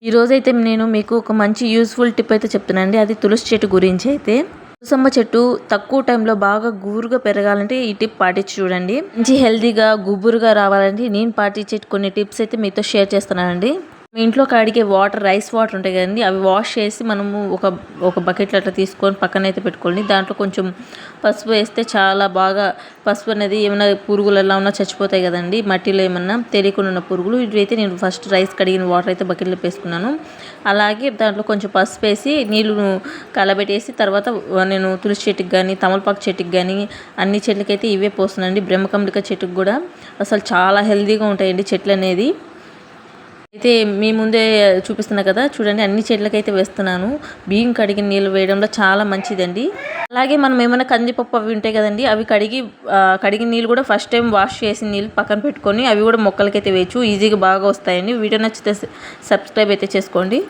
ఈరోజైతే నేను మీకు ఒక మంచి యూస్ఫుల్ టిప్ అయితే చెప్తున్నానండి. అది తులసి చెట్టు గురించి అయితే. తులసమ్మ చెట్టు తక్కువ టైంలో బాగా గుబురుగా పెరగాలంటే ఈ టిప్ పాటించి చూడండి. మంచి హెల్తీగా గుబురుగా రావాలంటే నేను పాటించే కొన్ని టిప్స్ అయితే మీతో షేర్ చేస్తున్నానండి. మీ ఇంట్లో కడిగే వాటర్, రైస్ వాటర్ ఉంటాయి కదండి, అవి వాష్ చేసి మనము ఒక బకెట్లో అట్లా తీసుకొని పక్కన అయితే పెట్టుకోండి. దాంట్లో కొంచెం పసుపు వేస్తే చాలా బాగా, పసుపు అనేది ఏమైనా పురుగులు ఎలా ఉన్నా చచ్చిపోతాయి కదండి, మట్టిలో ఏమన్నా తెలియకుండా ఉన్న పురుగులు. ఇవైతే నేను ఫస్ట్ రైస్ కడిగిన వాటర్ అయితే బకెట్లో వేసుకున్నాను. అలాగే దాంట్లో కొంచెం పసుపు వేసి నీళ్లు కలబెట్టేసి తర్వాత నేను తులసి చెట్టుకి కానీ, తమలపాకు చెట్టుకి కానీ, అన్ని చెట్లకైతే ఇవే పోస్తున్నానండి. బ్రహ్మకంబిక చెట్టుకు కూడా అసలు చాలా హెల్తీగా ఉంటాయండి చెట్లు అనేది. అయితే మీ ముందే చూపిస్తున్నా కదా, చూడండి అన్ని చెట్లకైతే వేస్తున్నాను. బియ్యం కడిగిన నీళ్ళు వేయడంలో చాలా మంచిదండి. అలాగే మనం ఏమైనా కందిపప్పు అవి ఉంటాయి కదండి, అవి కడిగిన నీళ్ళు కూడా ఫస్ట్ టైం వాష్ చేసిన నీళ్ళు పక్కన పెట్టుకొని అవి కూడా మొక్కలకైతే వేయచ్చు. ఈజీగా బాగా వస్తాయండి. వీడియో నచ్చితే సబ్స్క్రైబ్ అయితే చేసుకోండి.